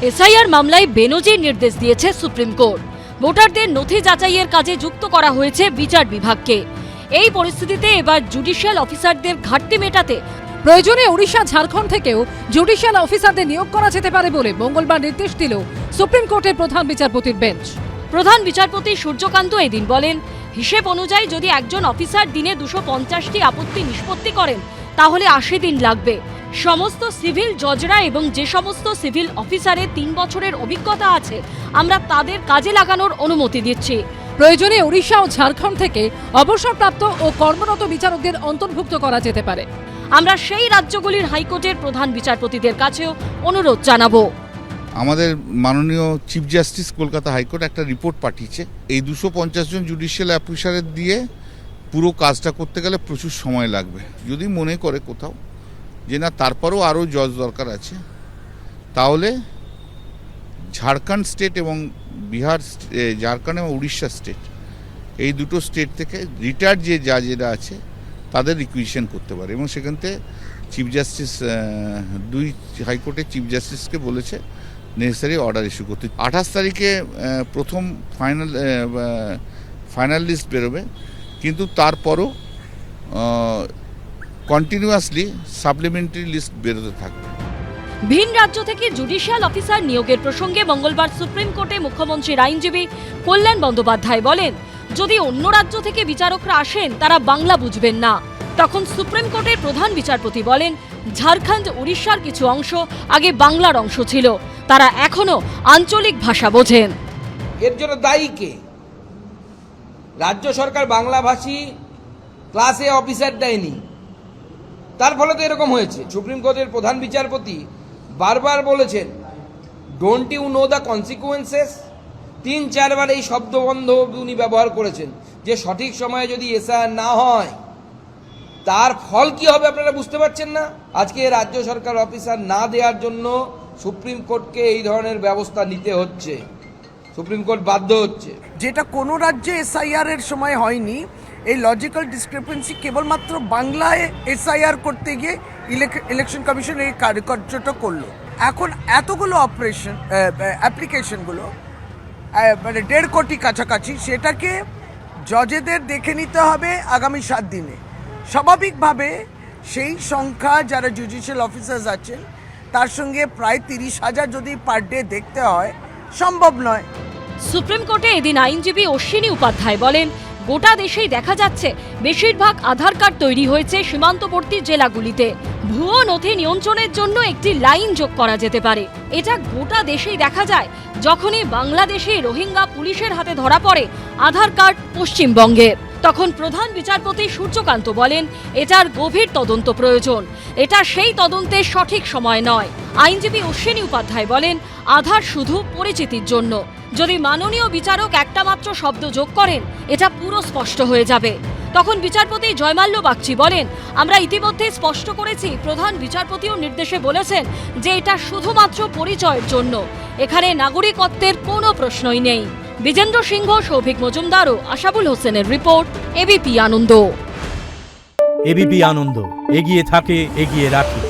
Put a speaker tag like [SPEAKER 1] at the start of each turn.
[SPEAKER 1] SIR মামলায় বেনজির নির্দেশ দিয়েছে সুপ্রিম কোর্ট। ভোটারদের নথি যাচাইয়ের কাজে যুক্ত করা হয়েছে বিচার বিভাগকে। এই পরিস্থিতিতে এবার জুডিশিয়াল অফিসারদের ঘাটতি মেটাতে
[SPEAKER 2] প্রয়োজনে ওড়িশা ঝাড়খণ্ড থেকেও জুডিশিয়াল অফিসারদের নিয়োগ করা যেতে পারে বলে মঙ্গলবার নির্দেশ দিল সুপ্রিম কোর্টের প্রধান বিচারপতির বেঞ্চ।
[SPEAKER 1] প্রধান বিচারপতি সূর্যকান্ত এদিন বলেন, হিসেব অনুযায়ী যদি একজন অফিসার দিনে 250টি আপত্তি নিষ্পত্তি করেন তাহলে 80 দিন লাগবে। সমস্ত সিভিল জজরা এবং যে সমস্ত সিভিল অফিসারের 3 বছরের অভিজ্ঞতা আছে আমরা তাদের কাজে লাগানোর অনুমতি দিচ্ছি।
[SPEAKER 2] প্রয়োজনে ওড়িশা ও ঝাড়খণ্ড থেকে অবসরপ্রাপ্ত ও কর্মরত বিচারকদের অন্তর্ভুক্ত করা যেতে পারে।
[SPEAKER 1] আমরা সেই রাজ্যগুলির হাইকোর্টের প্রধান বিচারপতিদের কাছেও অনুরোধ জানাবো।
[SPEAKER 3] আমাদের মাননীয় চিফ জাস্টিস কলকাতা হাইকোর্ট একটা রিপোর্ট পাঠিয়েছে। এই 250 জন জুডিশিয়াল অফিসারের দিয়ে পুরো কাজটা করতে গেলে প্রচুর সময় লাগবে। যদি মনে করে কোথাও যে না তারপরেও আরও জজ দরকার আছে, তাহলে ঝাড়খণ্ড স্টেট এবং ঝাড়খণ্ড এবং উড়িষ্যা স্টেট, এই দুটো স্টেট থেকে রিটায়ার্ড যে জাজেরা আছে তাদের রিকুইজিশন করতে পারে। এবং সেখান থেকে চিফ জাস্টিস দুই হাইকোর্টের চিফ জাস্টিসকে বলেছে নেসেসারি অর্ডার ইস্যু করতে। 28 তারিখে প্রথম ফাইনাল লিস্ট বেরোবে, কিন্তু তারপরও কন্টিনিউয়াসলি সাপ্লিমেন্টারি লিস্ট বেরোতে থাকবে।
[SPEAKER 1] ভিন রাজ্য থেকে জুডিশিয়াল অফিসার নিয়োগের প্রসঙ্গে মঙ্গলবার সুপ্রিম কোর্টে মুখ্যমন্ত্রীর আইনজীবী কল্যাণ বন্দ্যোপাধ্যায় বলেন, যদি অন্য রাজ্য থেকে বিচারকরা আসেন তারা বাংলা বুঝবেন না। তখন সুপ্রিম কোর্টের প্রধান বিচারপতি বলেন, ঝাড়খণ্ড উড়িষ্যার কিছু অংশ আগে বাংলার অংশ ছিল, তারা এখনো আঞ্চলিক ভাষা বোঝেন।
[SPEAKER 4] এর জন্য দায়ী কে? রাজ্য সরকার বাংলাভাষী ক্লাসে অফিসার দেয়নি, তার ফলে তো এরকম হয়েছে। সুপ্রিম কোর্টের প্রধান বিচারপতি বারবার বলেছেন, don't you know the consequences. 3-4 বার এই শব্দবন্ধ উনি ব্যবহার করেছেন যে সঠিক সময়ে যদি এসআইআর না হয় তার ফল কি হবে আপনারা বুঝতে পারছেন না। আজকে রাজ্য সরকার অফিসার না দেওয়ার জন্য সুপ্রিম কোর্টকে এই ধরনের ব্যবস্থা নিতে হচ্ছে, সুপ্রিম কোর্ট বাধ্য হচ্ছে।
[SPEAKER 5] যেটা কোনো রাজ্যে এসআইআর এর সময় হয়নি। এই লজিক্যাল ডিসক্রিপেন্সি কেবলমাত্র বাংলায় এসআইআর করতে গিয়ে ইলেকশন কমিশন এই কার্যটা করলো। এখন এতগুলো অপারেশন অ্যাপ্লিকেশনগুলো মানে 1.5 কোটি কাছাকাছি, সেটাকে জজেদের দেখে নিতে হবে আগামী 7 দিনে। স্বাভাবিকভাবে সেই সংখ্যা যারা জুডিশিয়াল অফিসার্স আছেন তার সঙ্গে প্রায় 30,000 যদি পার ডে দেখতে হয়, সম্ভব নয়।
[SPEAKER 1] সুপ্রিম কোর্টে এদিন আইনজীবী অশ্বিনী উপাধ্যায় বলেন, গোটা দেশেই দেখা যাচ্ছে বেশিরভাগ আধার কার্ড তৈরি হয়েছে সীমান্তবর্তী জেলাগুলিতে। ভুয়ো নথি নিয়ন্ত্রণের জন্য একটি লাইন যোগ করা যেতে পারে। এটা গোটা দেশেই দেখা যায় যখনই বাংলাদেশে রোহিঙ্গা পুলিশের হাতে ধরা পড়ে আধার কার্ড পশ্চিমবঙ্গের। তখন প্রধান বিচারপতি সূর্যকান্ত বলেন, এটার গভীর তদন্ত প্রয়োজন, এটা সেই তদন্তের সঠিক সময় নয়। আইনজীবী অশ্বিনী উপাধ্যায় বলেন, আধার শুধু পরিচিতির জন্য। যদি মাননীয় বিচারক একটা মাত্র শব্দ যোগ করেন এটা পুরো স্পষ্ট হয়ে যাবে। তখন বিচারপতি জয়মাল্য বাগচি বলেন, আমরা ইতিমধ্যে স্পষ্ট করেছি, প্রধান বিচারপতিও নির্দেশে বলেছেন যে এটা শুধুমাত্র পরিচয়ের জন্য, এখানে নাগরিকত্বের কোনো প্রশ্নই নেই। বিজেন্দ্র সিংহ, সৌভিক মজুমদার ও আশাবুল হোসেনের রিপোর্ট, এবিপি আনন্দ।
[SPEAKER 6] এবিপি আনন্দ, এগিয়ে থাকে, এগিয়ে রাখে।